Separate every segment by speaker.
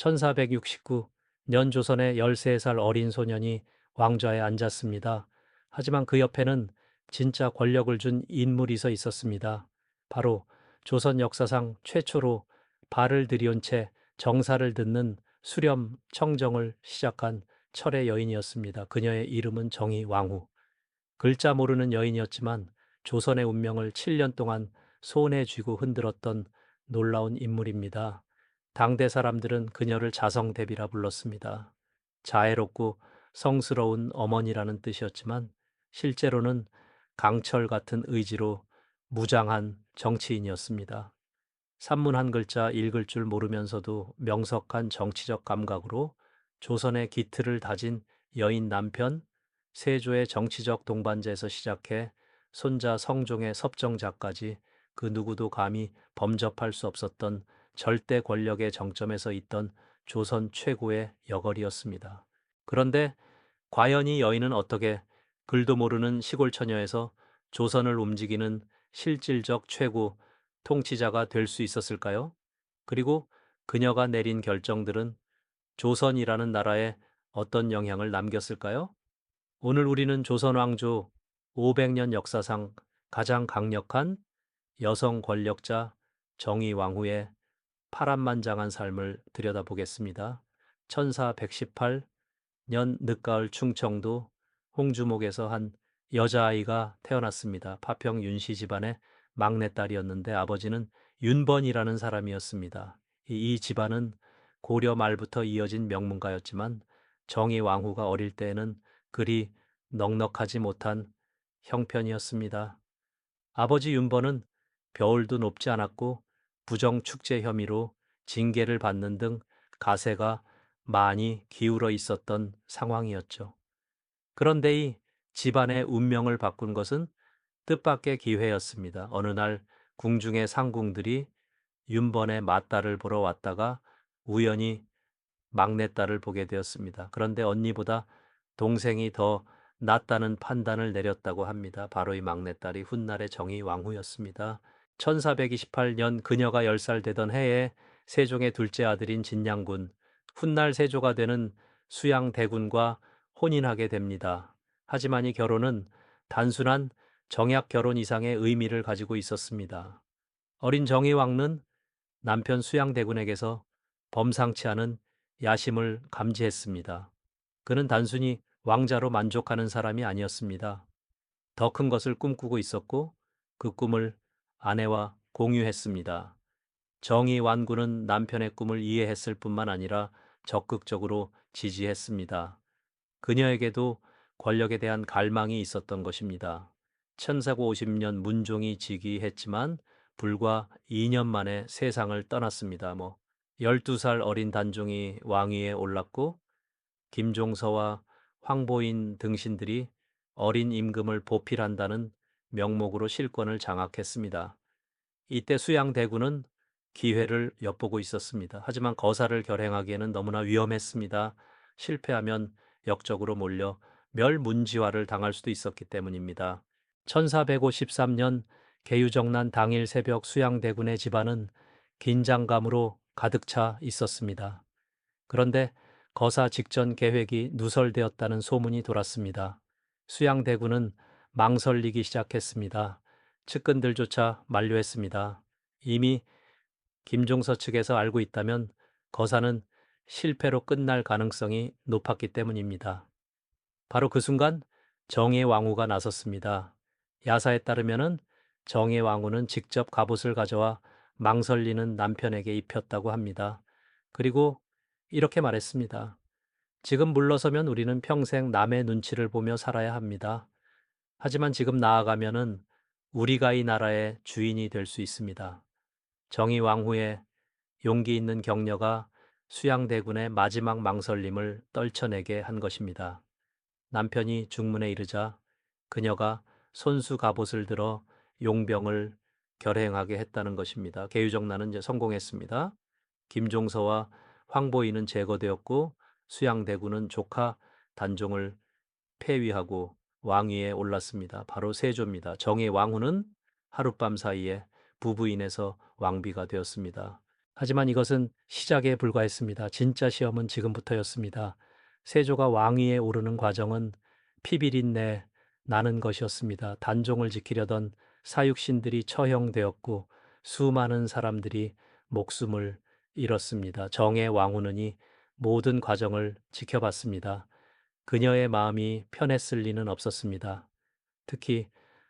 Speaker 1: 1469년 조선의 13살 어린 소년이 왕좌에 앉았습니다. 하지만 그 옆에는 진짜 권력을 준 인물이 서 있었습니다. 바로 조선 역사상 최초로 발을 들여온 채 정사를 듣는 수렴 청정을 시작한 철의 여인이었습니다. 그녀의 이름은 정의왕후. 글자 모르는 여인이었지만 조선의 운명을 7년 동안 손에 쥐고 흔들었던 놀라운 인물입니다. 당대 사람들은 그녀를 자성대비라 불렀습니다. 자애롭고 성스러운 어머니라는 뜻이었지만 실제로는 강철 같은 의지로 무장한 정치인이었습니다. 산문 한 글자 읽을 줄 모르면서도 명석한 정치적 감각으로 조선의 기틀을 다진 여인 남편, 세조의 정치적 동반자에서 시작해 손자 성종의 섭정자까지 그 누구도 감히 범접할 수 없었던 절대 권력의 정점에서 있던 조선 최고의 여걸이었습니다. 그런데 과연 이 여인은 어떻게 글도 모르는 시골 처녀에서 조선을 움직이는 실질적 최고 통치자가 될 수 있었을까요? 그리고 그녀가 내린 결정들은 조선이라는 나라에 어떤 영향을 남겼을까요? 오늘 우리는 조선 왕조 500년 역사상 가장 강력한 여성 권력자 정의왕후의 파란만장한 삶을 들여다보겠습니다. 1418년 늦가을 충청도 홍주목에서 한 여자아이가 태어났습니다. 파평 윤씨 집안의 막내딸이었는데 아버지는 윤번이라는 사람이었습니다. 이 집안은 고려 말부터 이어진 명문가였지만 정의왕후가 어릴 때에는 그리 넉넉하지 못한 형편이었습니다. 아버지 윤번은 벼울도 높지 않았고 부정축제 혐의로 징계를 받는 등 가세가 많이 기울어 있었던 상황이었죠. 그런데 이 집안의 운명을 바꾼 것은 뜻밖의 기회였습니다. 어느 날 궁중의 상궁들이 윤번의 맏딸을 보러 왔다가 우연히 막내딸을 보게 되었습니다. 그런데 언니보다 동생이 더 낫다는 판단을 내렸다고 합니다. 바로 이 막내딸이 훗날의 정의왕후였습니다. 1428년 그녀가 10살 되던 해에 세종의 둘째 아들인 진양군, 훗날 세조가 되는 수양대군과 혼인하게 됩니다. 하지만 이 결혼은 단순한 정약 결혼 이상의 의미를 가지고 있었습니다. 어린 정의왕는 남편 수양대군에게서 범상치 않은 야심을 감지했습니다. 그는 단순히 왕자로 만족하는 사람이 아니었습니다. 더 큰 것을 꿈꾸고 있었고 그 꿈을 아내와 공유했습니다. 정의 완구는 남편의 꿈을 이해했을 뿐만 아니라 적극적으로 지지했습니다. 그녀에게도 권력에 대한 갈망이 있었던 것입니다. 1450년 문종이 즉위했지만 불과 2년 만에 세상을 떠났습니다. 12살 어린 단종이 왕위에 올랐고 김종서와 황보인 등신들이 어린 임금을 보필한다는 명목으로 실권을 장악했습니다. 이때 수양대군은 기회를 엿보고 있었습니다. 하지만 거사를 결행하기에는 너무나 위험했습니다. 실패하면 역적으로 몰려 멸문지화를 당할 수도 있었기 때문입니다. 1453년 계유정난 당일 새벽 수양대군의 집안은 긴장감으로 가득 차 있었습니다. 그런데 거사 직전 계획이 누설되었다는 소문이 돌았습니다. 수양대군은 망설이기 시작했습니다. 측근들조차 만류했습니다. 이미 김종서 측에서 알고 있다면 거사는 실패로 끝날 가능성이 높았기 때문입니다. 바로 그 순간 정의 왕후가 나섰습니다. 야사에 따르면은 정의 왕후는 직접 갑옷을 가져와 망설이는 남편에게 입혔다고 합니다. 그리고 이렇게 말했습니다. 지금 물러서면 우리는 평생 남의 눈치를 보며 살아야 합니다. 하지만 지금 나아가면은 우리가 이 나라의 주인이 될 수 있습니다. 정의 왕후의 용기 있는 격려가 수양대군의 마지막 망설림을 떨쳐내게 한 것입니다. 남편이 중문에 이르자 그녀가 손수 갑옷을 들어 용병을 결행하게 했다는 것입니다. 계유정난은 이제 성공했습니다. 김종서와 황보이는 제거되었고 수양대군은 조카 단종을 폐위하고 왕위에 올랐습니다. 바로 세조입니다. 정의 왕후는 하룻밤 사이에 부부인해서 왕비가 되었습니다. 하지만 이것은 시작에 불과했습니다. 진짜 시험은 지금부터였습니다. 세조가 왕위에 오르는 과정은 피비린내 나는 것이었습니다. 단종을 지키려던 사육신들이 처형되었고 수많은 사람들이 목숨을 잃었습니다. 정의 왕후는이 모든 과정을 지켜봤습니다. 그녀의 마음이 편했을 리는 없었습니다. 특히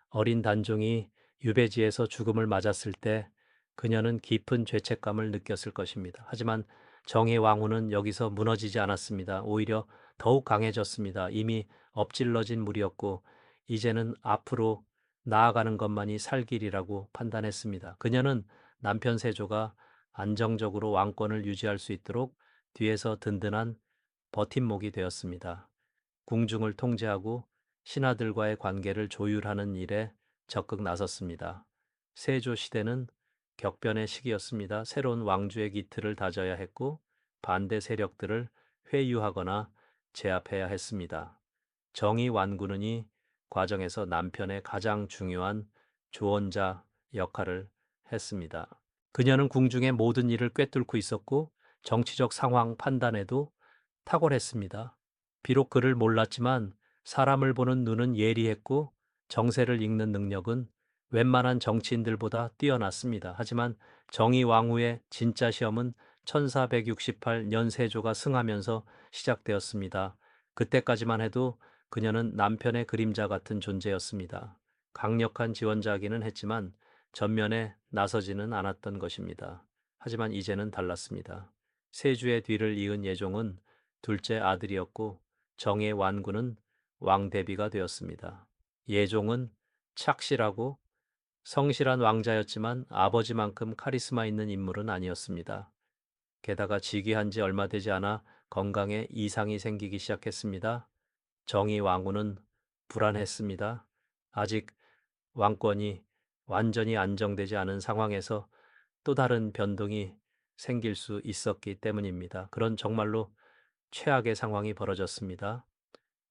Speaker 1: 어린 단종이 유배지에서 죽음을 맞았을 때 그녀는 깊은 죄책감을 느꼈을 것입니다. 하지만 정의 왕후는 여기서 무너지지 않았습니다. 오히려 더욱 강해졌습니다. 이미 엎질러진 물이었고 이제는 앞으로 나아가는 것만이 살 길이라고 판단했습니다. 그녀는 남편 세조가 안정적으로 왕권을 유지할 수 있도록 뒤에서 든든한 버팀목이 되었습니다. 궁중을 통제하고 신하들과의 관계를 조율하는 일에 적극 나섰습니다. 세조 시대는 격변의 시기였습니다. 새로운 왕조의 기틀을 다져야 했고 반대 세력들을 회유하거나 제압해야 했습니다. 정의 완군은 이 과정에서 남편의 가장 중요한 조언자 역할을 했습니다. 그녀는 궁중의 모든 일을 꿰뚫고 있었고 정치적 상황 판단에도 탁월했습니다. 비록 그를 몰랐지만 사람을 보는 눈은 예리했고 정세를 읽는 능력은 웬만한 정치인들보다 뛰어났습니다. 하지만 정의 왕후의 진짜 시험은 1468년 세조가 승하면서 시작되었습니다. 그때까지만 해도 그녀는 남편의 그림자 같은 존재였습니다. 강력한 지원자이기는 했지만 전면에 나서지는 않았던 것입니다. 하지만 이제는 달랐습니다. 세주의 뒤를 이은 예종은 둘째 아들이었고 정의 완구는 왕대비가 되었습니다. 예종은 착실하고 성실한 왕자였지만 아버지만큼 카리스마 있는 인물은 아니었습니다. 게다가 즉위한 지 얼마 되지 않아 건강에 이상이 생기기 시작했습니다. 정의 왕후는 불안했습니다. 아직 왕권이 완전히 안정되지 않은 상황에서 또 다른 변동이 생길 수 있었기 때문입니다. 그런 정말로 최악의 상황이 벌어졌습니다.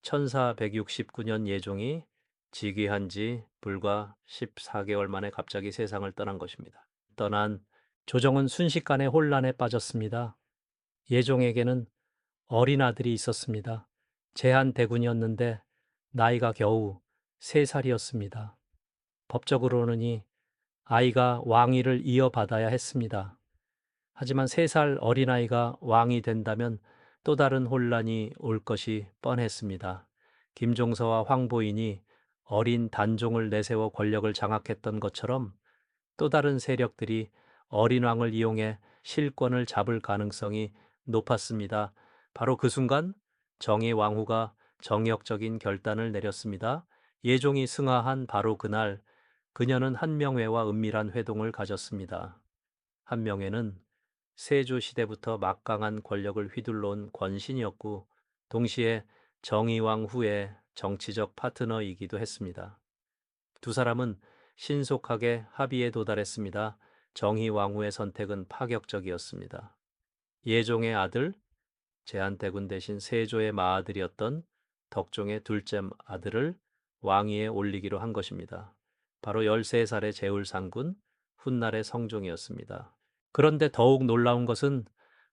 Speaker 1: 1469년 예종이 즉위한 지 불과 14개월 만에 갑자기 세상을 떠난 것입니다. 떠난 조정은 순식간에 혼란에 빠졌습니다. 예종에게는 어린 아들이 있었습니다. 제한대군이었는데 나이가 겨우 3살이었습니다. 법적으로는 이 아이가 왕위를 이어받아야 했습니다. 하지만 3살 어린아이가 왕이 된다면 또 다른 혼란이 올 것이 뻔했습니다. 김종서와 황보인이 어린 단종을 내세워 권력을 장악했던 것처럼 또 다른 세력들이 어린 왕을 이용해 실권을 잡을 가능성이 높았습니다. 바로 그 순간 정의 왕후가 정역적인 결단을 내렸습니다. 예종이 승하한 바로 그날 그녀는 한명회와 은밀한 회동을 가졌습니다. 한명회는 세조 시대부터 막강한 권력을 휘둘러온 권신이었고 동시에 정의왕 후의 정치적 파트너이기도 했습니다. 두 사람은 신속하게 합의에 도달했습니다. 정의왕 후의 선택은 파격적이었습니다. 예종의 아들, 제한대군 대신 세조의 맏아들이었던 덕종의 둘째 아들을 왕위에 올리기로 한 것입니다. 바로 13살의 제울상군, 훗날의 성종이었습니다. 그런데 더욱 놀라운 것은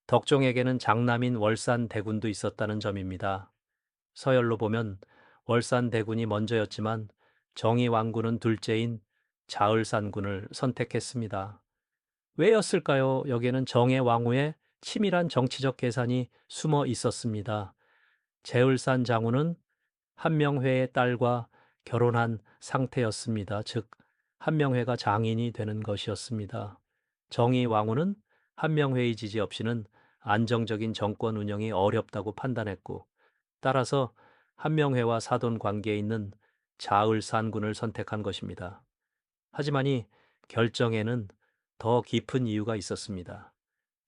Speaker 1: 덕종에게는 장남인 월산대군도 있었다는 점입니다. 서열로 보면 월산대군이 먼저였지만 정의왕군은 둘째인 자을산군을 선택했습니다. 왜였을까요? 여기에는 정의 왕후의 치밀한 정치적 계산이 숨어 있었습니다. 제을산 장후는 한명회의 딸과 결혼한 상태였습니다. 즉, 한명회가 장인이 되는 것이었습니다. 정의 왕후는 한명회의 지지 없이는 안정적인 정권 운영이 어렵다고 판단했고, 따라서 한명회와 사돈 관계에 있는 자을산군을 선택한 것입니다. 하지만 이 결정에는 더 깊은 이유가 있었습니다.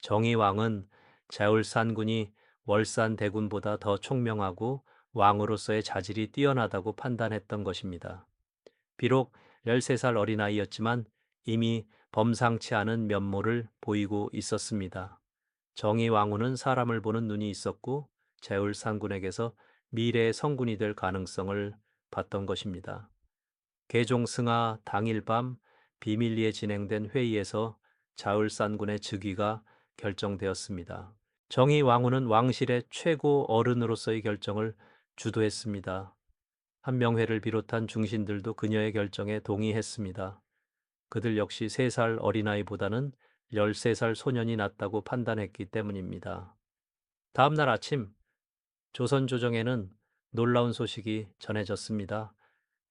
Speaker 1: 정의왕은 자울산군이 월산대군보다 더 총명하고 왕으로서의 자질이 뛰어나다고 판단했던 것입니다. 비록 13살 어린아이였지만 이미 범상치 않은 면모를 보이고 있었습니다. 정의왕후는 사람을 보는 눈이 있었고 자울산군에게서 미래의 성군이 될 가능성을 봤던 것입니다. 개종 승하 당일 밤 비밀리에 진행된 회의에서 자을산군의 즉위가 결정되었습니다. 정의 왕후는 왕실의 최고 어른으로서의 결정을 주도했습니다. 한명회를 비롯한 중신들도 그녀의 결정에 동의했습니다. 그들 역시 3살 어린아이보다는 13살 소년이 낫다고 판단했기 때문입니다. 다음 날 아침 조선 조정에는 놀라운 소식이 전해졌습니다.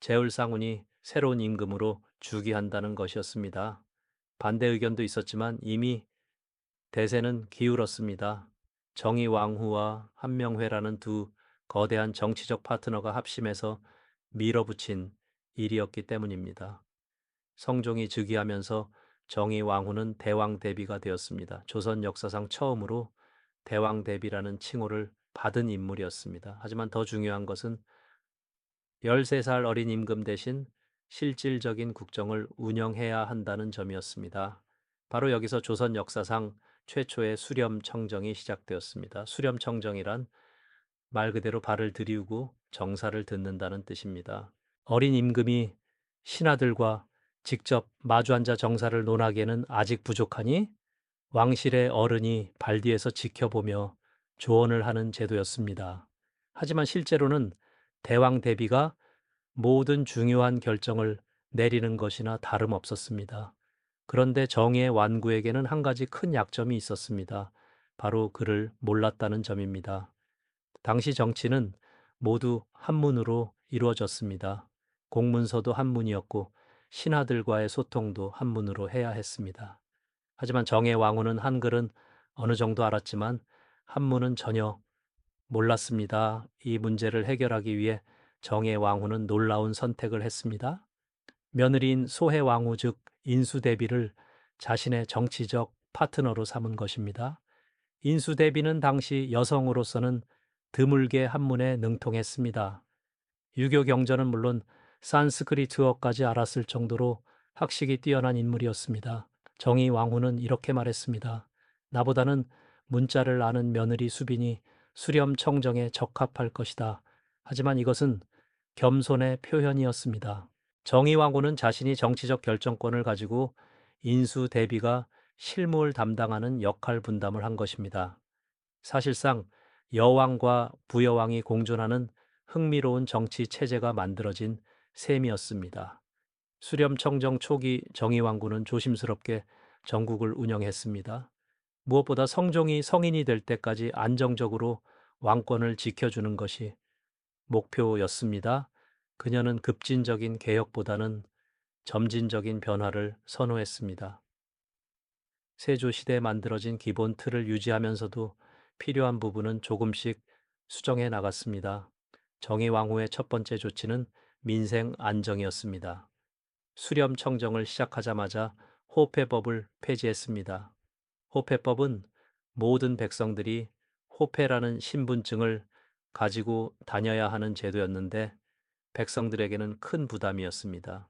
Speaker 1: 제울상훈이 새로운 임금으로 즉위한다는 것이었습니다. 반대 의견도 있었지만 이미 대세는 기울었습니다. 정의왕후와 한명회라는 두 거대한 정치적 파트너가 합심해서 밀어붙인 일이었기 때문입니다. 성종이 즉위하면서 정의왕후는 대왕대비가 되었습니다. 조선 역사상 처음으로 대왕대비라는 칭호를 받은 인물이었습니다. 하지만 더 중요한 것은 13살 어린 임금 대신 실질적인 국정을 운영해야 한다는 점이었습니다. 바로 여기서 조선 역사상 최초의 수렴청정이 시작되었습니다. 수렴청정이란 말 그대로 발을 들이우고 정사를 듣는다는 뜻입니다. 어린 임금이 신하들과 직접 마주 앉아 정사를 논하기에는 아직 부족하니 왕실의 어른이 발 뒤에서 지켜보며 조언을 하는 제도였습니다. 하지만 실제로는 대왕 대비가 모든 중요한 결정을 내리는 것이나 다름없었습니다. 그런데 정의의 완구에게는 한 가지 큰 약점이 있었습니다. 바로 그를 몰랐다는 점입니다. 당시 정치는 모두 한문으로 이루어졌습니다. 공문서도 한문이었고 신하들과의 소통도 한문으로 해야 했습니다. 하지만 정의 왕후는 한글은 어느 정도 알았지만 한문은 전혀 몰랐습니다. 이 문제를 해결하기 위해 정의 왕후는 놀라운 선택을 했습니다. 며느리인 소해 왕후 즉 인수대비를 자신의 정치적 파트너로 삼은 것입니다. 인수대비는 당시 여성으로서는 드물게 한문에 능통했습니다. 유교 경전은 물론 산스크리트어까지 알았을 정도로 학식이 뛰어난 인물이었습니다. 정의 왕후는 이렇게 말했습니다. 나보다는 문자를 아는 며느리 수빈이 수렴청정에 적합할 것이다. 하지만 이것은 겸손의 표현이었습니다. 정의 왕후는 자신이 정치적 결정권을 가지고 인수 대비가 실무를 담당하는 역할 분담을 한 것입니다. 사실상 여왕과 부여왕이 공존하는 흥미로운 정치 체제가 만들어진 셈이었습니다. 수렴청정 초기 정의왕후는 조심스럽게 전국을 운영했습니다. 무엇보다 성종이 성인이 될 때까지 안정적으로 왕권을 지켜주는 것이 목표였습니다. 그녀는 급진적인 개혁보다는 점진적인 변화를 선호했습니다. 세조시대에 만들어진 기본 틀을 유지하면서도 필요한 부분은 조금씩 수정해 나갔습니다. 정의왕후의 첫 번째 조치는 민생 안정이었습니다. 수렴청정을 시작하자마자 호패법을 폐지했습니다. 호패법은 모든 백성들이 호패라는 신분증을 가지고 다녀야 하는 제도였는데 백성들에게는 큰 부담이었습니다.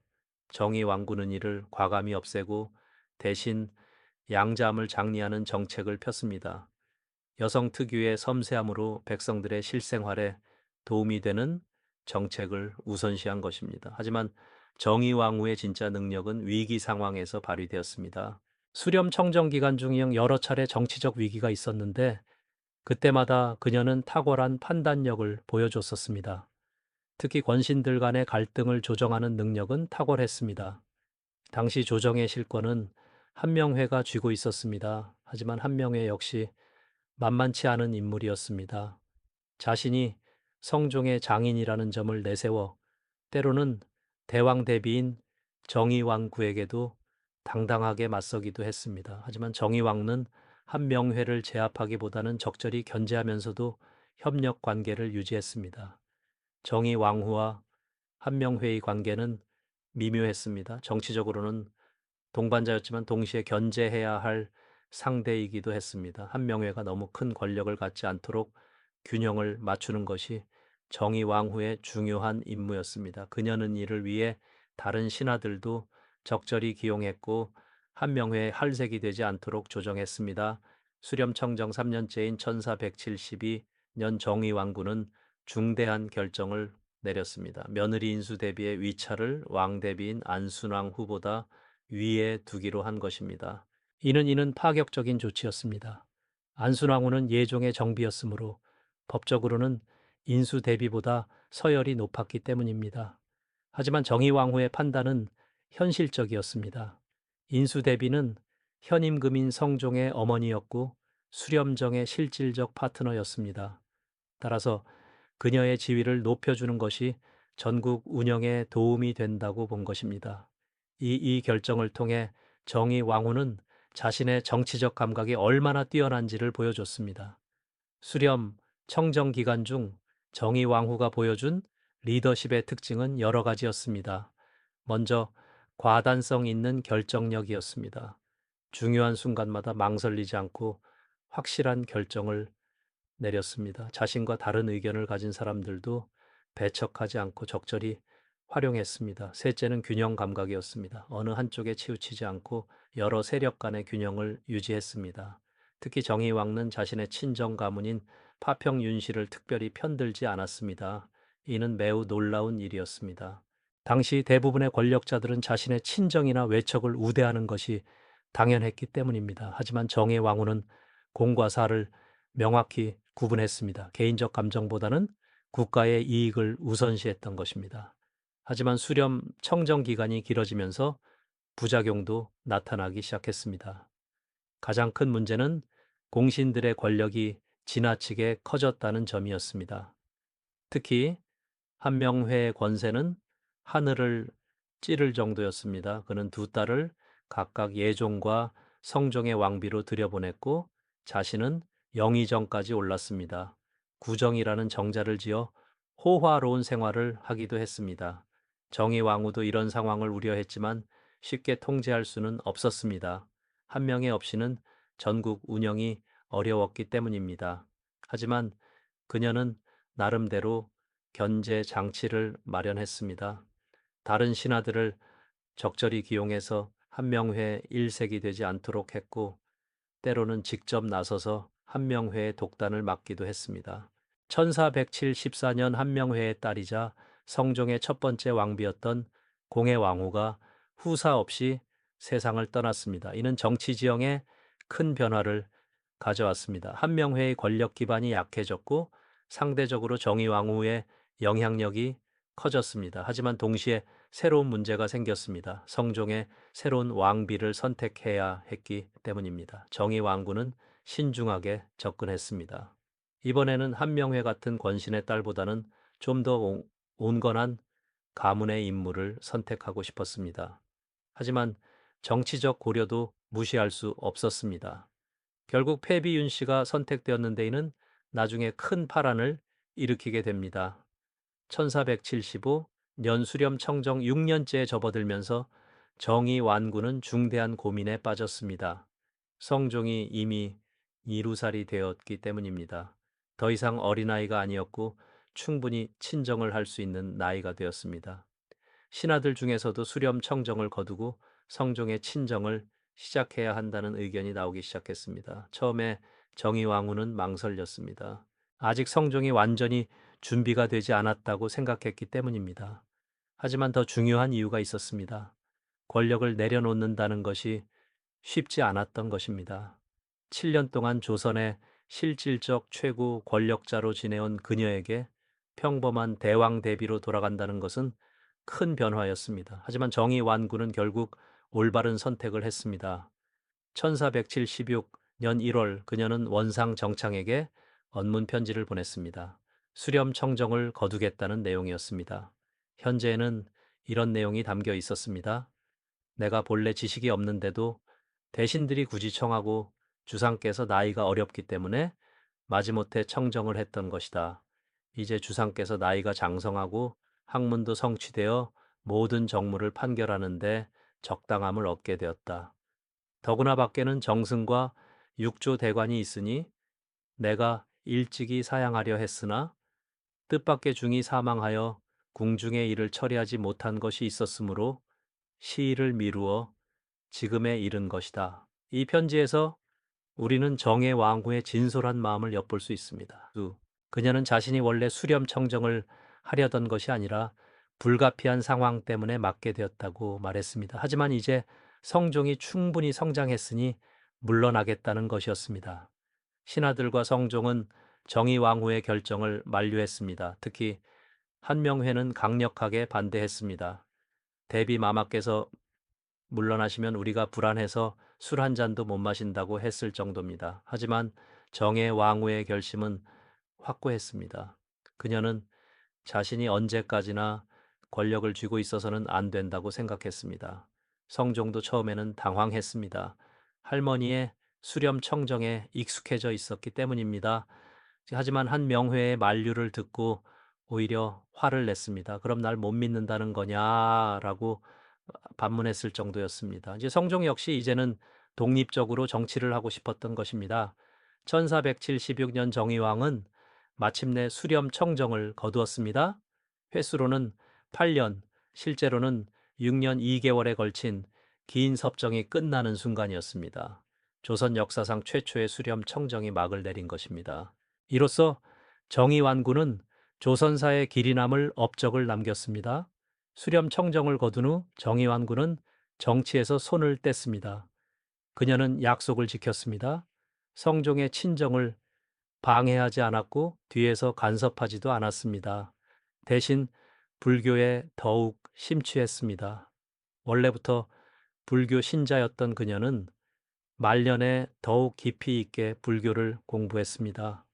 Speaker 1: 정의왕후는 이를 과감히 없애고 대신 양자함을 장려하는 정책을 폈습니다. 여성 특유의 섬세함으로 백성들의 실생활에 도움이 되는 정책을 우선시한 것입니다. 하지만 정의왕후의 진짜 능력은 위기 상황에서 발휘되었습니다. 수렴 청정 기간 중 여러 차례 정치적 위기가 있었는데 그때마다 그녀는 탁월한 판단력을 보여줬었습니다. 특히 권신들 간의 갈등을 조정하는 능력은 탁월했습니다. 당시 조정의 실권은 한명회가 쥐고 있었습니다. 하지만 한명회 역시 만만치 않은 인물이었습니다. 자신이 성종의 장인이라는 점을 내세워 때로는 대왕 대비인 정의왕후에게도 당당하게 맞서기도 했습니다. 하지만 정의왕는 한명회를 제압하기보다는 적절히 견제하면서도 협력 관계를 유지했습니다. 정의왕후와 한명회의 관계는 미묘했습니다. 정치적으로는 동반자였지만 동시에 견제해야 할 상대이기도 했습니다. 한명회가 너무 큰 권력을 갖지 않도록 균형을 맞추는 것이 정의왕후의 중요한 임무였습니다. 그녀는 이를 위해 다른 신하들도 적절히 기용했고 한명회의 할색이 되지 않도록 조정했습니다. 수렴청정 3년째인 1472년 정의왕후는 중대한 결정을 내렸습니다. 며느리 인수 대비의 위차를 왕 대비인 안순왕 후보다 위에 두기로 한 것입니다. 이는 파격적인 조치였습니다. 안순왕후는 예종의 정비였으므로 법적으로는 인수 대비보다 서열이 높았기 때문입니다. 하지만 정의왕후의 판단은 현실적이었습니다. 인수 대비는 현임금인 성종의 어머니였고 수렴정의 실질적 파트너였습니다. 따라서 그녀의 지위를 높여주는 것이 전국 운영에 도움이 된다고 본 것입니다. 이 결정을 통해 정의 왕후는 자신의 정치적 감각이 얼마나 뛰어난지를 보여줬습니다. 수렴, 청정 기간 중 정의 왕후가 보여준 리더십의 특징은 여러 가지였습니다. 먼저 과단성 있는 결정력이었습니다. 중요한 순간마다 망설이지 않고 확실한 결정을 내렸습니다. 자신과 다른 의견을 가진 사람들도 배척하지 않고 적절히 활용했습니다. 셋째는 균형 감각이었습니다. 어느 한쪽에 치우치지 않고 여러 세력 간의 균형을 유지했습니다. 특히 정의왕는 자신의 친정 가문인 파평 윤씨를 특별히 편들지 않았습니다. 이는 매우 놀라운 일이었습니다. 당시 대부분의 권력자들은 자신의 친정이나 외척을 우대하는 것이 당연했기 때문입니다. 하지만 정의왕후는 공과 사를 명확히 구분했습니다. 개인적 감정보다는 국가의 이익을 우선시했던 것입니다. 하지만 수렴 청정 기간이 길어지면서 부작용도 나타나기 시작했습니다. 가장 큰 문제는 공신들의 권력이 지나치게 커졌다는 점이었습니다. 특히 한명회의 권세는 하늘을 찌를 정도였습니다. 그는 두 딸을 각각 예종과 성종의 왕비로 들여보냈고 자신은 영의정까지 올랐습니다. 구정이라는 정자를 지어 호화로운 생활을 하기도 했습니다. 정의 왕후도 이런 상황을 우려했지만 쉽게 통제할 수는 없었습니다. 한 명의 없이는 전국 운영이 어려웠기 때문입니다. 하지만 그녀는 나름대로 견제 장치를 마련했습니다. 다른 신하들을 적절히 기용해서 한명회 일색이 되지 않도록 했고 때로는 직접 나서서 한명회의 독단을 막기도 했습니다. 1474년 한명회의 딸이자 성종의 첫 번째 왕비였던 공해왕후가 후사 없이 세상을 떠났습니다. 이는 정치 지형에 큰 변화를 가져왔습니다. 한명회의 권력 기반이 약해졌고 상대적으로 정의왕후의 영향력이 커졌습니다. 하지만 동시에 새로운 문제가 생겼습니다. 성종의 새로운 왕비를 선택해야 했기 때문입니다. 정의왕후는 신중하게 접근했습니다. 이번에는 한명회 같은 권신의 딸보다는 좀 더 온건한 가문의 인물을 선택하고 싶었습니다. 하지만 정치적 고려도 무시할 수 없었습니다. 결국 패비윤 씨가 선택되었는데 이는 나중에 큰 파란을 일으키게 됩니다. 1475년 수렴 청정 6년째에 접어들면서 정의 완구는 중대한 고민에 빠졌습니다. 성종이 이미 이루살이 되었기 때문입니다. 더 이상 어린아이가 아니었고 충분히 친정을 할 수 있는 나이가 되었습니다. 신하들 중에서도 수렴 청정을 거두고 성종의 친정을 시작해야 한다는 의견이 나오기 시작했습니다. 처음에 정의왕후는 망설였습니다. 아직 성종이 완전히 준비가 되지 않았다고 생각했기 때문입니다. 하지만 더 중요한 이유가 있었습니다. 권력을 내려놓는다는 것이 쉽지 않았던 것입니다. 7년 동안 조선의 실질적 최고 권력자로 지내온 그녀에게 평범한 대왕 대비로 돌아간다는 것은 큰 변화였습니다. 하지만 정의 완구는 결국 올바른 선택을 했습니다. 1476년 1월 그녀는 원상 정창에게 언문 편지를 보냈습니다. 수렴 청정을 거두겠다는 내용이었습니다. 현재에는 이런 내용이 담겨 있었습니다. 내가 본래 지식이 없는데도 대신들이 굳이 청하고 주상께서 나이가 어렵기 때문에 마지못해 청정을 했던 것이다. 이제 주상께서 나이가 장성하고 학문도 성취되어 모든 정무를 판결하는데 적당함을 얻게 되었다. 더구나 밖에는 정승과 육조 대관이 있으니 내가 일찍이 사양하려 했으나 뜻밖의 중이 사망하여 궁중의 일을 처리하지 못한 것이 있었으므로 시일을 미루어 지금에 이른 것이다. 이 편지에서 우리는 정의 왕후의 진솔한 마음을 엿볼 수 있습니다. 그녀는 자신이 원래 수렴 청정을 하려던 것이 아니라 불가피한 상황 때문에 맡게 되었다고 말했습니다. 하지만 이제 성종이 충분히 성장했으니 물러나겠다는 것이었습니다. 신하들과 성종은 정의왕후의 결정을 만류했습니다. 특히 한명회는 강력하게 반대했습니다. 대비 마마께서 물러나시면 우리가 불안해서 술 한 잔도 못 마신다고 했을 정도입니다. 하지만 정의 왕후의 결심은 확고했습니다. 그녀는 자신이 언제까지나 권력을 쥐고 있어서는 안 된다고 생각했습니다. 성종도 처음에는 당황했습니다. 할머니의 수렴 청정에 익숙해져 있었기 때문입니다. 하지만 한 명회의 만류를 듣고 오히려 화를 냈습니다. 그럼 날 못 믿는다는 거냐라고 반문했을 정도였습니다. 이제 성종 역시 이제는 독립적으로 정치를 하고 싶었던 것입니다. 1476년 정의왕은 마침내 수렴 청정을 거두었습니다. 횟수로는 8년, 실제로는 6년 2개월에 걸친 긴 섭정이 끝나는 순간이었습니다. 조선 역사상 최초의 수렴 청정이 막을 내린 것입니다. 이로써 정의완구는 조선사에 길이 남을 업적을 남겼습니다. 수렴 청정을 거둔 후 정의완구는 정치에서 손을 뗐습니다. 그녀는 약속을 지켰습니다. 성종의 친정을 방해하지 않았고 뒤에서 간섭하지도 않았습니다. 대신 불교에 더욱 심취했습니다. 원래부터 불교 신자였던 그녀는 말년에 더욱 깊이 있게 불교를 공부했습니다.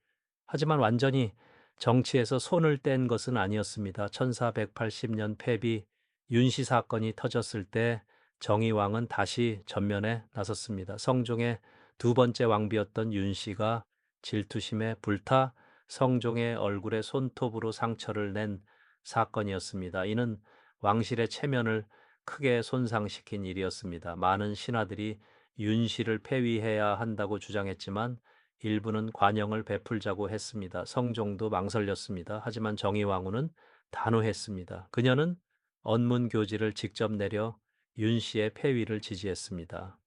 Speaker 1: 하지만 완전히 정치에서 손을 뗀 것은 아니었습니다. 1480년 폐비 윤씨 사건이 터졌을 때 정의왕은 다시 전면에 나섰습니다. 성종의 두 번째 왕비였던 윤씨가 질투심에 불타 성종의 얼굴에 손톱으로 상처를 낸 사건이었습니다. 이는 왕실의 체면을 크게 손상시킨 일이었습니다. 많은 신하들이 윤씨를 폐위해야 한다고 주장했지만 일부는 관영을 베풀자고 했습니다. 성종도 망설였습니다. 하지만 정의왕후는 단호했습니다. 그녀는 언문교지를 직접 내려 윤씨의 폐위를 지지했습니다.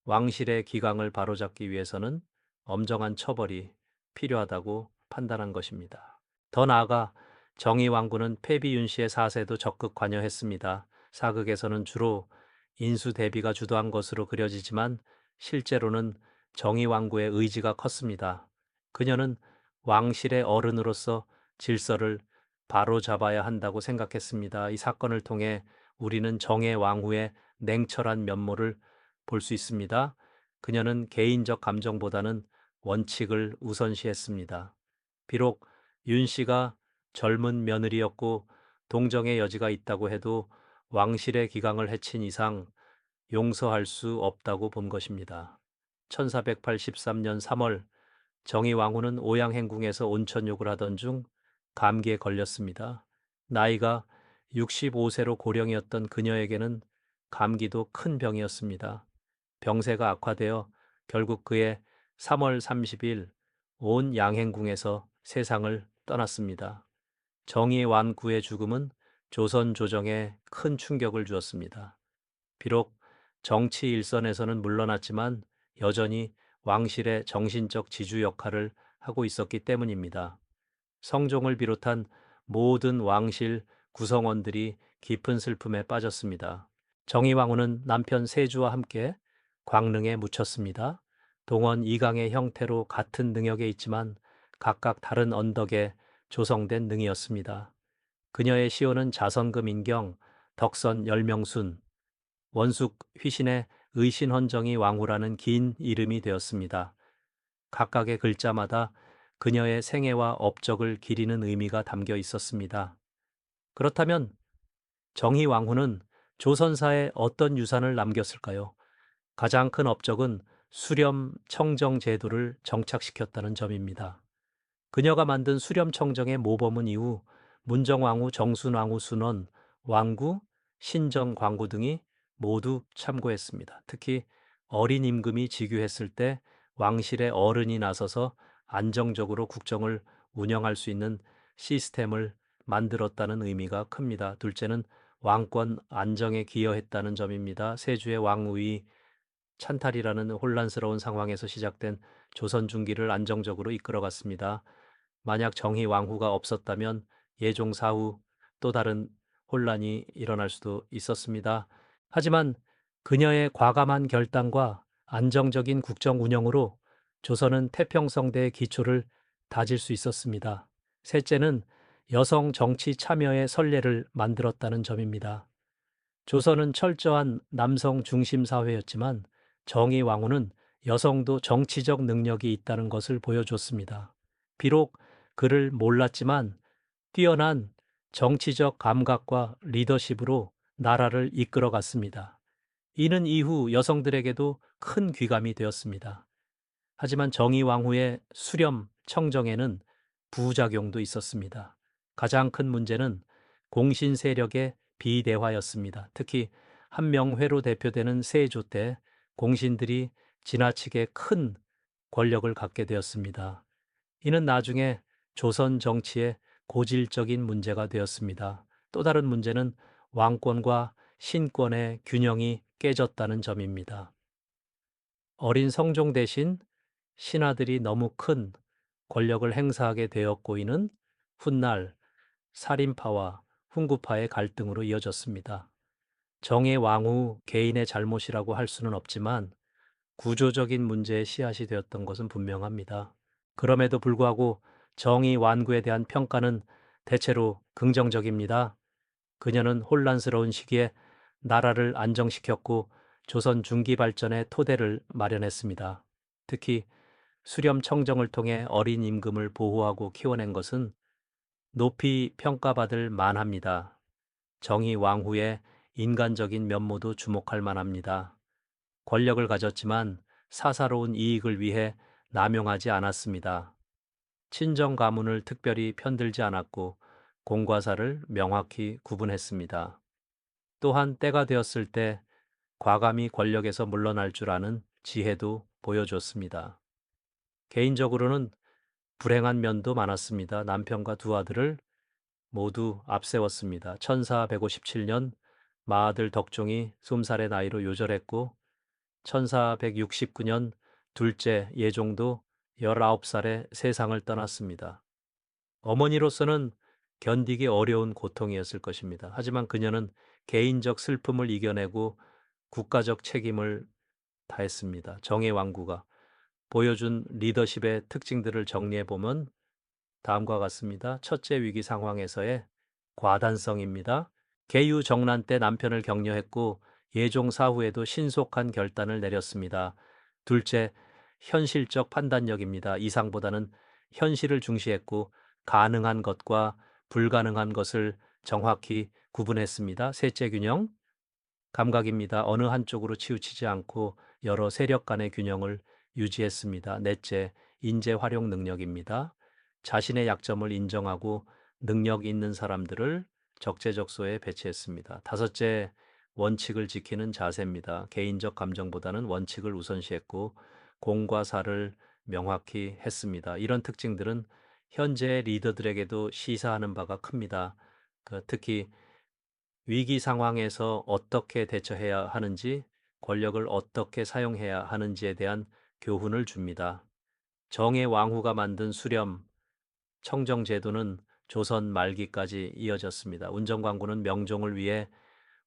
Speaker 1: 왕실의 기강을 바로잡기 위해서는 엄정한 처벌이 필요하다고 판단한 것입니다. 더 나아가 정의왕후는 폐비 윤씨의 사세도 적극 관여했습니다. 사극에서는 주로 인수대비가 주도한 것으로 그려지지만 실제로는 정의왕후의 의지가 컸습니다. 그녀는 왕실의 어른으로서 질서를 바로잡아야 한다고 생각했습니다. 이 사건을 통해 우리는 정의왕후의 냉철한 면모를 볼 수 있습니다. 그녀는 개인적 감정보다는 원칙을 우선시했습니다. 비록 윤 씨가 젊은 며느리였고 동정의 여지가 있다고 해도 왕실의 기강을 해친 이상 용서할 수 없다고 본 것입니다. 1483년 3월 정의왕후는 오양행궁에서 온천욕을 하던 중 감기에 걸렸습니다. 나이가 65세로 고령이었던 그녀에게는 감기도 큰 병이었습니다. 병세가 악화되어 결국 그해 3월 30일 온 양행궁에서 세상을 떠났습니다. 정의완구의 죽음은 조선 조정에 큰 충격을 주었습니다. 비록 정치 일선에서는 물러났지만 여전히 왕실의 정신적 지주 역할을 하고 있었기 때문입니다. 성종을 비롯한 모든 왕실 구성원들이 깊은 슬픔에 빠졌습니다. 정의왕후는 남편 세주와 함께 광릉에 묻혔습니다. 동원 이강의 형태로 같은 능역에 있지만 각각 다른 언덕에 조성된 능이었습니다. 그녀의 시호는 자선금 인경, 덕선 열명순, 원숙 휘신의 의신헌정이 왕후라는 긴 이름이 되었습니다. 각각의 글자마다 그녀의 생애와 업적을 기리는 의미가 담겨 있었습니다. 그렇다면 정희 왕후는 조선사에 어떤 유산을 남겼을까요? 가장 큰 업적은 수렴 청정 제도를 정착시켰다는 점입니다. 그녀가 만든 수렴 청정의 모범은 이후 문정왕후, 정순왕후 순원, 왕구, 신정 광구 등이 모두 참고했습니다. 특히 어린 임금이 즉위했을 때 왕실의 어른이 나서서 안정적으로 국정을 운영할 수 있는 시스템을 만들었다는 의미가 큽니다. 둘째는 왕권 안정에 기여했다는 점입니다. 세주의 왕위이 찬탈이라는 혼란스러운 상황에서 시작된 조선 중기를 안정적으로 이끌어갔습니다. 만약 정희 왕후가 없었다면 예종 사후 또 다른 혼란이 일어날 수도 있었습니다. 하지만 그녀의 과감한 결단과 안정적인 국정 운영으로 조선은 태평성대의 기초를 다질 수 있었습니다. 셋째는 여성 정치 참여의 선례를 만들었다는 점입니다. 조선은 철저한 남성 중심 사회였지만 정의 왕후는 여성도 정치적 능력이 있다는 것을 보여줬습니다. 비록 그를 몰랐지만 뛰어난 정치적 감각과 리더십으로 나라를 이끌어 갔습니다. 이는 이후 여성들에게도 큰 귀감이 되었습니다. 하지만 정의 왕후의 수렴 청정에는 부작용도 있었습니다. 가장 큰 문제는 공신 세력의 비대화였습니다. 특히 한명회로 대표되는 세조 때 공신들이 지나치게 큰 권력을 갖게 되었습니다. 이는 나중에 조선 정치의 고질적인 문제가 되었습니다. 또 다른 문제는 왕권과 신권의 균형이 깨졌다는 점입니다. 어린 성종 대신 신하들이 너무 큰 권력을 행사하게 되었고 이는 훗날 살인파와 훈구파의 갈등으로 이어졌습니다. 정의 왕후 개인의 잘못이라고 할 수는 없지만 구조적인 문제의 씨앗이 되었던 것은 분명합니다. 그럼에도 불구하고 정의 완구에 대한 평가는 대체로 긍정적입니다. 그녀는 혼란스러운 시기에 나라를 안정시켰고 조선 중기 발전의 토대를 마련했습니다. 특히 수렴 청정을 통해 어린 임금을 보호하고 키워낸 것은 높이 평가받을 만합니다. 정의 왕후의 인간적인 면모도 주목할 만합니다. 권력을 가졌지만 사사로운 이익을 위해 남용하지 않았습니다. 친정 가문을 특별히 편들지 않았고 공과사를 명확히 구분했습니다. 또한 때가 되었을 때 과감히 권력에서 물러날 줄 아는 지혜도 보여줬습니다. 개인적으로는 불행한 면도 많았습니다. 남편과 두 아들을 모두 앞세웠습니다. 천사 157년 마아들 덕종이 20살의 나이로 요절했고 천사 169년 둘째 예종도 19살에 세상을 떠났습니다. 어머니로서는 견디기 어려운 고통이었을 것입니다. 하지만 그녀는 개인적 슬픔을 이겨내고 국가적 책임을 다했습니다. 정의 왕구가 보여준 리더십의 특징들을 정리해보면 다음과 같습니다. 첫째, 위기 상황에서의 과단성입니다. 계유 정난 때 남편을 격려했고 예종 사후에도 신속한 결단을 내렸습니다. 둘째, 현실적 판단력입니다. 이상보다는 현실을 중시했고 가능한 것과 불가능한 것을 정확히 구분했습니다. 셋째, 균형 감각입니다. 어느 한쪽으로 치우치지 않고 여러 세력 간의 균형을 유지했습니다. 넷째, 인재 활용 능력입니다. 자신의 약점을 인정하고 능력 있는 사람들을 적재적소에 배치했습니다. 다섯째, 원칙을 지키는 자세입니다. 개인적 감정보다는 원칙을 우선시했고 공과 사를 명확히 했습니다. 이런 특징들은 현재 리더들에게도 시사하는 바가 큽니다. 특히 위기 상황에서 어떻게 대처해야 하는지, 권력을 어떻게 사용해야 하는지에 대한 교훈을 줍니다. 정의 왕후가 만든 수렴, 청정제도는 조선 말기까지 이어졌습니다. 운정광구는 명종을 위해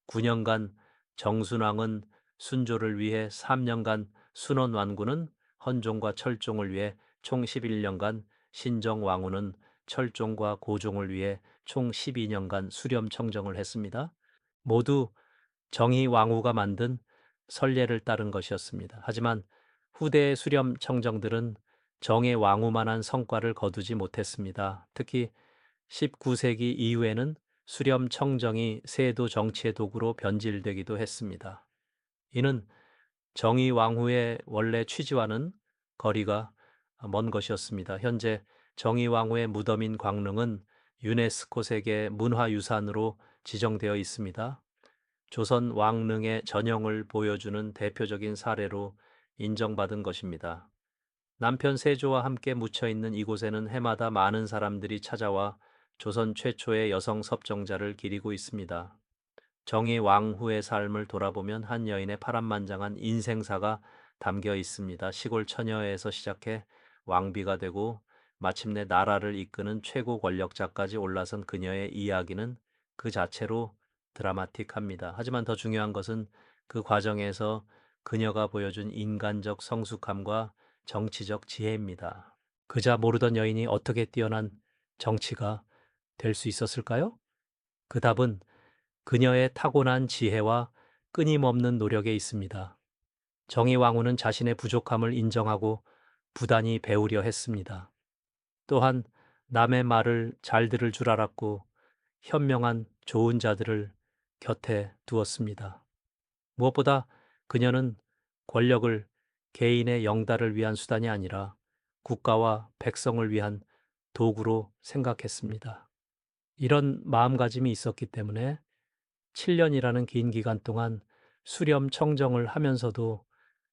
Speaker 1: 9년간, 정순왕은 순조를 위해 3년간, 순원완구는 헌종과 철종을 위해 총 11년간, 신정왕후는 철종과 고종을 위해 총 12년간 수렴 청정을 했습니다. 모두 정의 왕후가 만든 선례를 따른 것이었습니다. 하지만 후대의 수렴 청정들은 정의 왕후만한 성과를 거두지 못했습니다. 특히 19세기 이후에는 수렴 청정이 세도 정치의 도구로 변질되기도 했습니다. 이는 정의 왕후의 원래 취지와는 거리가 먼 것이었습니다. 현재 정의 왕후의 무덤인 광릉은 유네스코 세계 문화유산으로 지정되어 있습니다. 조선 왕릉의 전형을 보여주는 대표적인 사례로 인정받은 것입니다. 남편 세조와 함께 묻혀 있는 이곳에는 해마다 많은 사람들이 찾아와 조선 최초의 여성 섭정자를 기리고 있습니다. 정의 왕후의 삶을 돌아보면 한 여인의 파란만장한 인생사가 담겨 있습니다. 시골 처녀에서 시작해 왕비가 되고 마침내 나라를 이끄는 최고 권력자까지 올라선 그녀의 이야기는 그 자체로 드라마틱합니다. 하지만 더 중요한 것은 그 과정에서 그녀가 보여준 인간적 성숙함과 정치적 지혜입니다. 그자 모르던 여인이 어떻게 뛰어난 정치가 될 수 있었을까요? 그 답은 그녀의 타고난 지혜와 끊임없는 노력에 있습니다. 정의 왕후는 자신의 부족함을 인정하고 부단히 배우려 했습니다. 또한 남의 말을 잘 들을 줄 알았고 현명한 좋은 자들을 곁에 두었습니다. 무엇보다 그녀는 권력을 개인의 영달을 위한 수단이 아니라 국가와 백성을 위한 도구로 생각했습니다. 이런 마음가짐이 있었기 때문에 7년이라는 긴 기간 동안 수렴 청정을 하면서도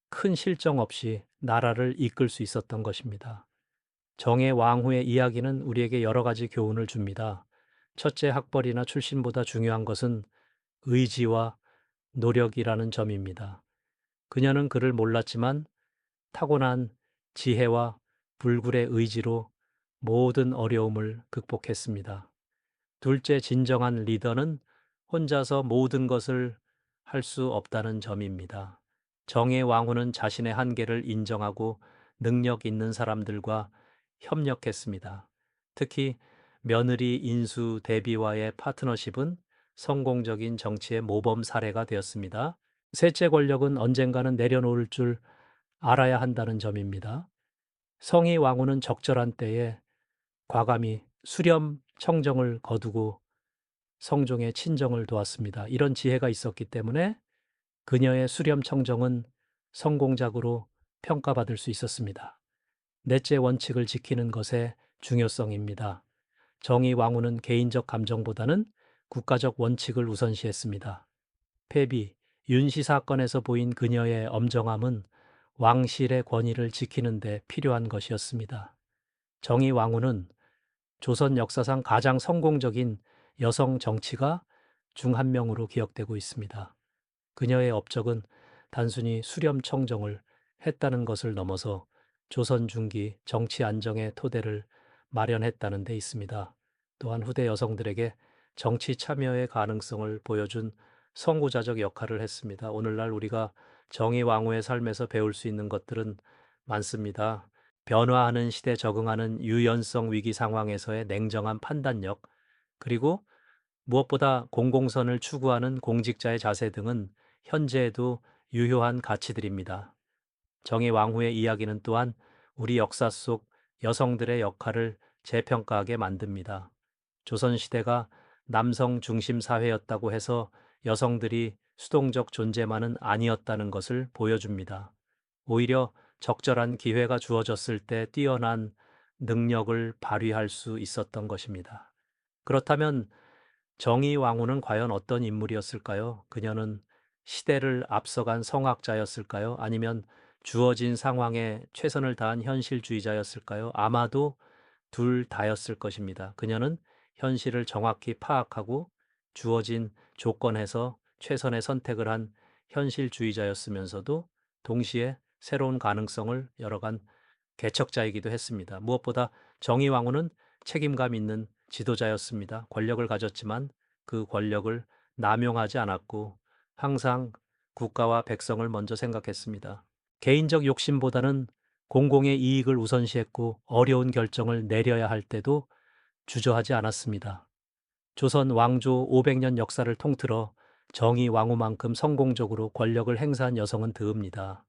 Speaker 1: 큰 실정 없이 나라를 이끌 수 있었던 것입니다. 정의 왕후의 이야기는 우리에게 여러 가지 교훈을 줍니다. 첫째, 학벌이나 출신보다 중요한 것은 의지와 노력이라는 점입니다. 그녀는 그를 몰랐지만 타고난 지혜와 불굴의 의지로 모든 어려움을 극복했습니다. 둘째, 진정한 리더는 혼자서 모든 것을 할 수 없다는 점입니다. 정의 왕후는 자신의 한계를 인정하고 능력 있는 사람들과 협력했습니다. 특히 며느리 인수 대비와의 파트너십은 성공적인 정치의 모범 사례가 되었습니다. 셋째, 권력은 언젠가는 내려놓을 줄 알아야 한다는 점입니다. 성희 왕후는 적절한 때에 과감히 수렴 청정을 거두고 성종의 친정을 도왔습니다. 이런 지혜가 있었기 때문에 그녀의 수렴 청정은 성공작으로 평가받을 수 있었습니다. 넷째, 원칙을 지키는 것의 중요성입니다. 정의 왕후는 개인적 감정보다는 국가적 원칙을 우선시했습니다. 폐비, 윤씨 사건에서 보인 그녀의 엄정함은 왕실의 권위를 지키는 데 필요한 것이었습니다. 정의 왕후는 조선 역사상 가장 성공적인 여성 정치가 중 한 명으로 기억되고 있습니다. 그녀의 업적은 단순히 수렴 청정을 했다는 것을 넘어서 조선 중기 정치 안정의 토대를 마련했다는 데 있습니다. 또한 후대 여성들에게 정치 참여의 가능성을 보여준 선구자적 역할을 했습니다. 오늘날 우리가 정의 왕후의 삶에서 배울 수 있는 것들은 많습니다. 변화하는 시대에 적응하는 유연성 위기 상황에서의 냉정한 판단력, 그리고 무엇보다 공공선을 추구하는 공직자의 자세 등은 현재에도 유효한 가치들입니다. 정의 왕후의 이야기는 또한 우리 역사 속 여성들의 역할을 재평가하게 만듭니다. 조선시대가 남성 중심 사회였다고 해서 여성들이 수동적 존재만은 아니었다는 것을 보여줍니다. 오히려 적절한 기회가 주어졌을 때 뛰어난 능력을 발휘할 수 있었던 것입니다. 그렇다면 정의 왕후는 과연 어떤 인물이었을까요? 그녀는 시대를 앞서간 성학자였을까요? 아니면 주어진 상황에 최선을 다한 현실주의자였을까요? 아마도 둘 다였을 것입니다. 그녀는 현실을 정확히 파악하고 주어진 조건에서 최선의 선택을 한 현실주의자였으면서도 동시에 새로운 가능성을 열어간 개척자이기도 했습니다. 무엇보다 정의 왕후는 책임감 있는 지도자였습니다. 권력을 가졌지만 그 권력을 남용하지 않았고 항상 국가와 백성을 먼저 생각했습니다. 개인적 욕심보다는 공공의 이익을 우선시했고 어려운 결정을 내려야 할 때도 주저하지 않았습니다. 조선 왕조 500년 역사를 통틀어 정의 왕후만큼 성공적으로 권력을 행사한 여성은 드뭅니다.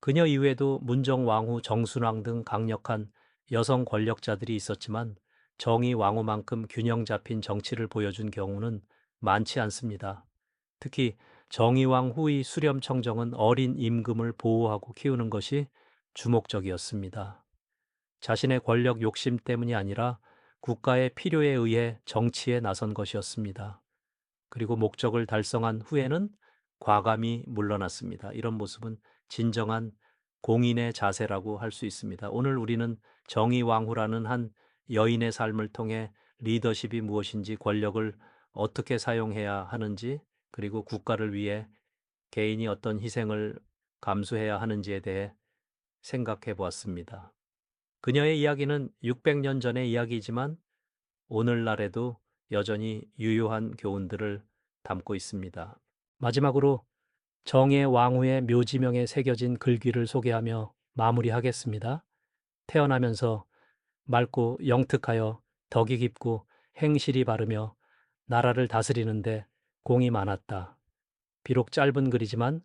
Speaker 1: 그녀 이후에도 문정 왕후, 정순왕 등 강력한 여성 권력자들이 있었지만 정의 왕후만큼 균형 잡힌 정치를 보여준 경우는 많지 않습니다. 특히 정의왕 후의 수렴 청정은 어린 임금을 보호하고 키우는 것이 주목적이었습니다. 자신의 권력 욕심 때문이 아니라 국가의 필요에 의해 정치에 나선 것이었습니다. 그리고 목적을 달성한 후에는 과감히 물러났습니다. 이런 모습은 진정한 공인의 자세라고 할 수 있습니다. 오늘 우리는 정의왕후라는 한 여인의 삶을 통해 리더십이 무엇인지, 권력을 어떻게 사용해야 하는지, 그리고 국가를 위해 개인이 어떤 희생을 감수해야 하는지에 대해 생각해 보았습니다. 그녀의 이야기는 600년 전의 이야기이지만 오늘날에도 여전히 유효한 교훈들을 담고 있습니다. 마지막으로 정의 왕후의 묘지명에 새겨진 글귀를 소개하며 마무리하겠습니다. 태어나면서 맑고 영특하여 덕이 깊고 행실이 바르며 나라를 다스리는데 공이 많았다. 비록 짧은 글이지만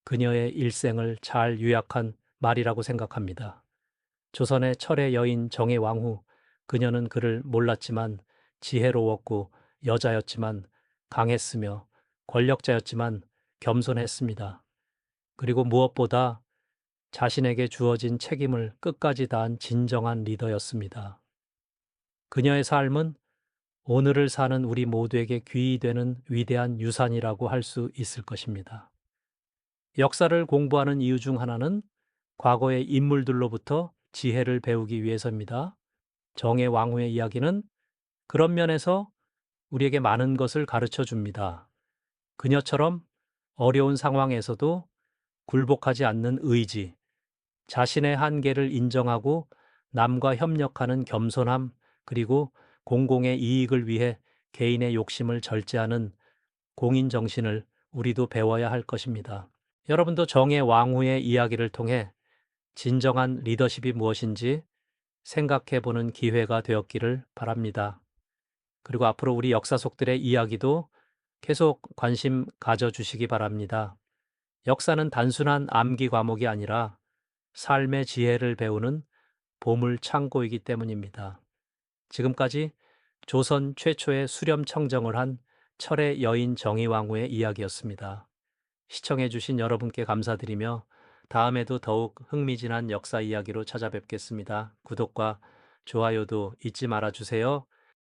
Speaker 1: 그녀의 일생을 잘 요약한 말이라고 생각합니다. 조선의 철의 여인 정의왕후, 그녀는 그를 몰랐지만 지혜로웠고 여자였지만 강했으며 권력자였지만 겸손했습니다. 그리고 무엇보다 자신에게 주어진 책임을 끝까지 다한 진정한 리더였습니다. 그녀의 삶은 오늘을 사는 우리 모두에게 귀히 되는 위대한 유산이라고 할 수 있을 것입니다. 역사를 공부하는 이유 중 하나는 과거의 인물들로부터 지혜를 배우기 위해서입니다. 정의 왕후의 이야기는 그런 면에서 우리에게 많은 것을 가르쳐 줍니다. 그녀처럼 어려운 상황에서도 굴복하지 않는 의지, 자신의 한계를 인정하고 남과 협력하는 겸손함, 그리고 공공의 이익을 위해 개인의 욕심을 절제하는 공인 정신을 우리도 배워야 할 것입니다. 여러분도 정의 왕후의 이야기를 통해 진정한 리더십이 무엇인지 생각해 보는 기회가 되었기를 바랍니다. 그리고 앞으로 우리 역사 속들의 이야기도 계속 관심 가져주시기 바랍니다. 역사는 단순한 암기 과목이 아니라 삶의 지혜를 배우는 보물 창고이기 때문입니다. 지금까지 조선 최초의 수렴 청정을 한 철의 여인 정의왕후의 이야기였습니다. 시청해주신 여러분께 감사드리며 다음에도 더욱 흥미진한 역사 이야기로 찾아뵙겠습니다. 구독과 좋아요도 잊지 말아주세요.